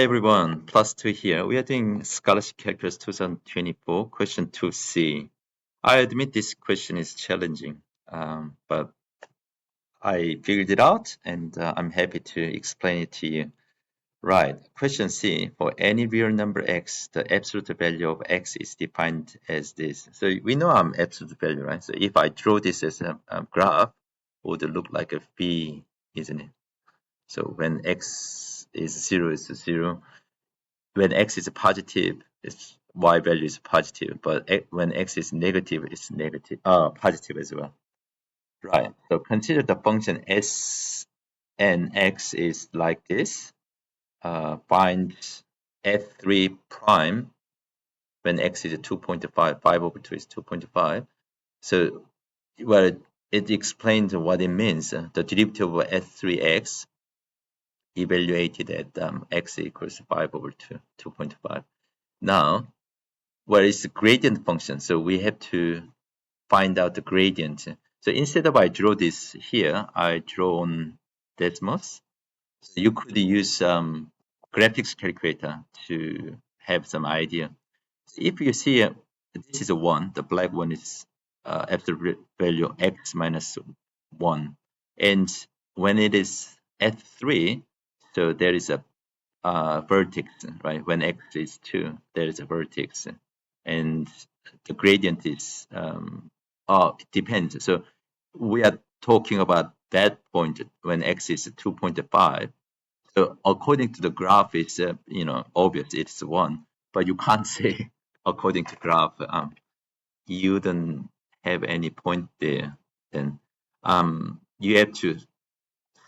Hey everyone, Plus2 here. We are doing Scholarship Calculus 2024, question 2C. I admit this question is challenging, but I figured it out and I'm happy to explain it to you. Right, question C. For any real number x, the absolute value of x is defined as this. So we know I'm absolute value, right? So if I draw this as a graph, it would look like a V, isn't it? So when x is 0, it's 0. When x is positive, its y value is positive, but when x is negative, it's positive as well. Right. So consider the function s and x is like this. Find f3 prime when x is 2.5. 5 over 2 is 2.5. So, well, it explains what it means. The derivative of f3x evaluated at x equals 5 over 2, 2.5. Now, where is the gradient function? So we have to find out the gradient. So instead of I draw this here, I draw on Desmos. So you could use graphics calculator to have some idea. So if you see this is a 1, the black one is absolute value x minus 1. And when it is at 3, so there is a vertex, right? When x is 2, there is a vertex. And the gradient is, it depends. So we are talking about that point when x is 2.5. So according to the graph, it's, obvious it's 1. But you can't say according to graph, you don't have any point there. Then you have to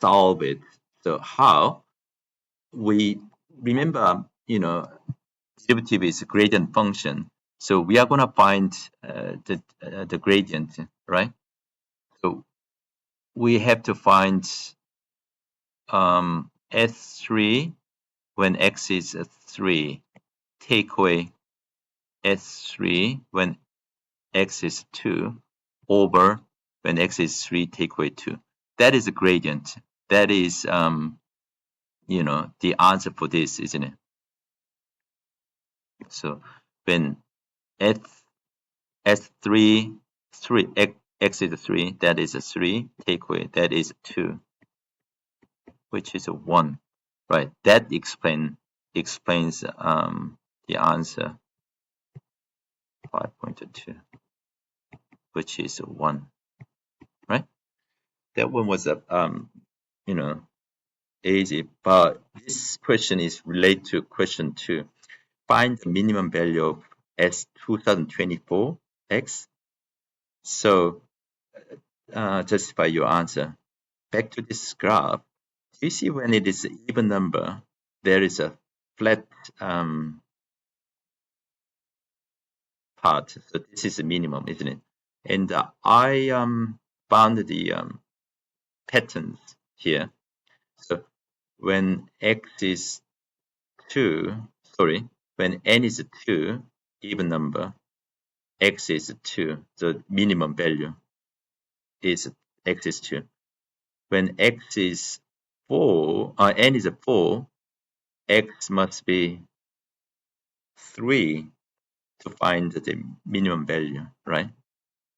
solve it. So how? We remember, derivative is a gradient function. So we are going to find the gradient, right? So we have to find S3 when x is 3. Take away S3 when x is 2 over when x is 3, take away 2. That is a gradient. That is, the answer for this, isn't it? So when S3, 3, x is 3, that is a 3, take away, that is 2, which is a 1, right? That explains the answer, 5.2, which is a 1, right? That one was easy, but this question is related to question 2. Find the minimum value of S 2024 x. So justify your answer. Back to this graph, do you see when it is an even number, there is a flat part. So this is a minimum, isn't it? And I found the patterns here. So when x is 2, sorry, when n is 2, even number, x is 2, the minimum value is x is 2. When x is 4, n is 4, x must be 3 to find the minimum value, right?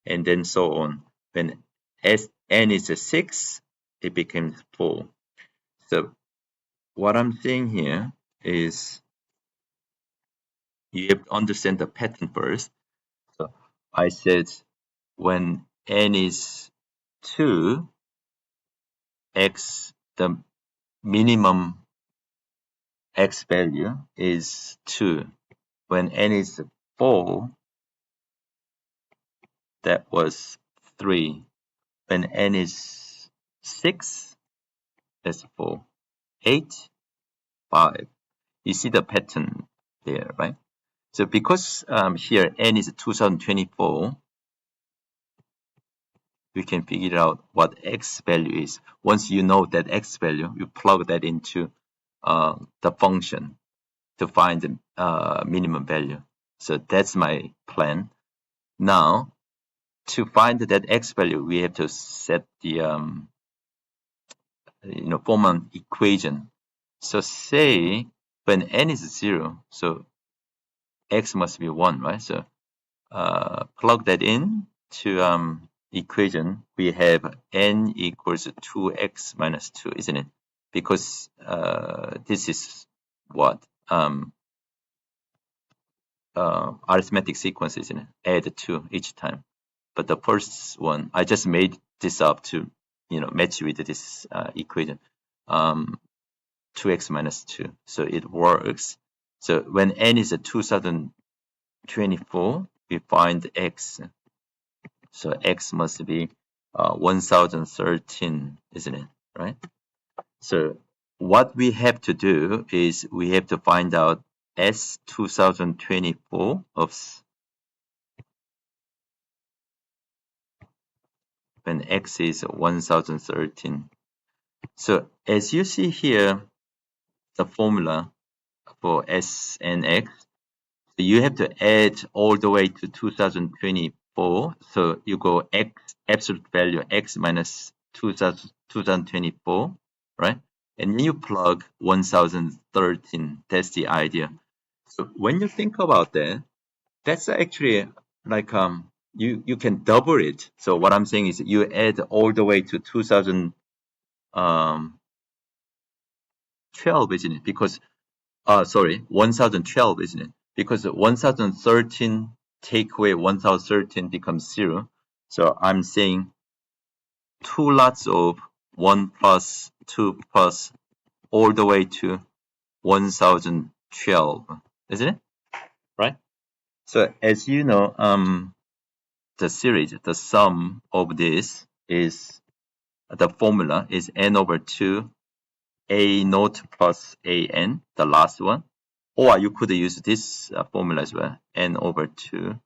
And then so on. When n is 6, it becomes 4. So what I'm saying here is you have to understand the pattern first. So I said when n is 2, x, the minimum x value is 2. When n is 4, that was 3. When n is 6, that's 4. 8, 5. You see the pattern there, right? So because here n is 2024, we can figure out what x value is. Once you know that x value, you plug that into the function to find the minimum value. So that's my plan. Now, to find that x value, we have to set the form an equation. So say when n is 0, so x must be 1, right? So plug that in to equation. We have n equals 2x minus 2, isn't it? Because this is what? Arithmetic sequence, isn't it? Add 2 each time. But the first one, I just made this up to, match with this equation. 2x minus 2. So it works. So when n is 2024, we find x. So x must be 1013, isn't it? Right? So what we have to do is we have to find out S 2024 of when x is 1013. So as you see here, the formula for S and x, so you have to add all the way to 2024. So you go x absolute value x minus 2024, right? And then you plug 1013. That's the idea. So when you think about that, that's actually like you can double it. So what I'm saying is you add all the way to 2012, isn't it? Because sorry, 1012, isn't it? Because 1013 take away 1013 becomes 0. So I'm saying 2 lots of 1 plus 2 plus all the way to 1012, isn't it? Right? So as you know, the series, the sum of this is, the formula is n over 2 a naught plus an, the last one. Or you could use this formula as well, n over 2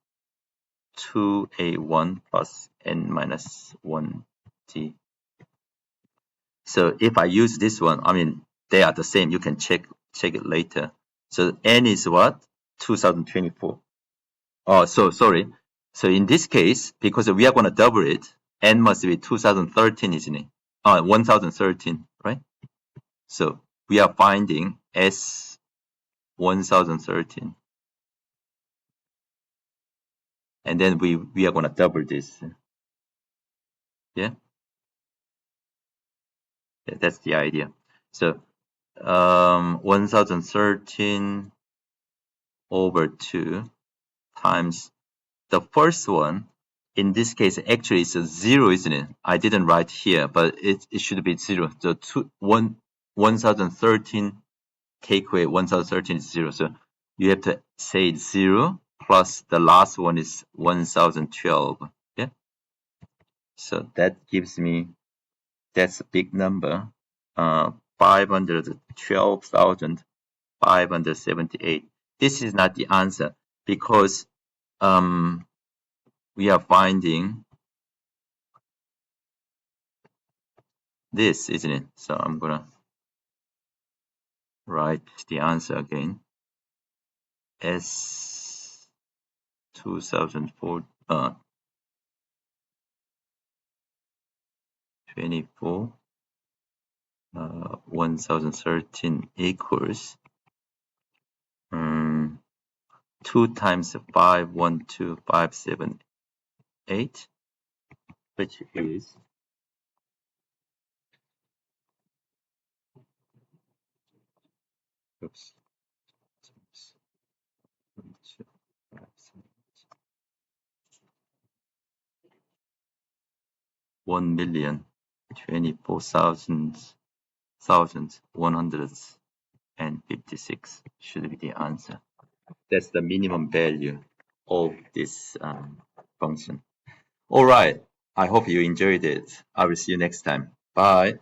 2a1 plus n minus 1t. So if I use this one, I mean, they are the same. You can check it later. So n is what? 2024. Oh, so sorry. So in this case, because we are going to double it, n must be 2013, isn't it? 1013, right? So we are finding S 1013. And then we are going to double this. Yeah? That's the idea. So 1013 over 2 times the first one. In this case, actually it's a 0, isn't it? I didn't write here, but it should be 0. So 1013 take away 1013 is 0. So you have to say 0 plus the last one is 1012. Yeah. So that gives me, that's a big number, 512,578. This is not the answer because we are finding this, isn't it? So I'm gonna write the answer again. S 2004 24 1013 equals 2 times 512,578, which is oops, 1,024,156 should be the answer. That's the minimum value of this function. All right. I hope you enjoyed it. I will see you next time. Bye.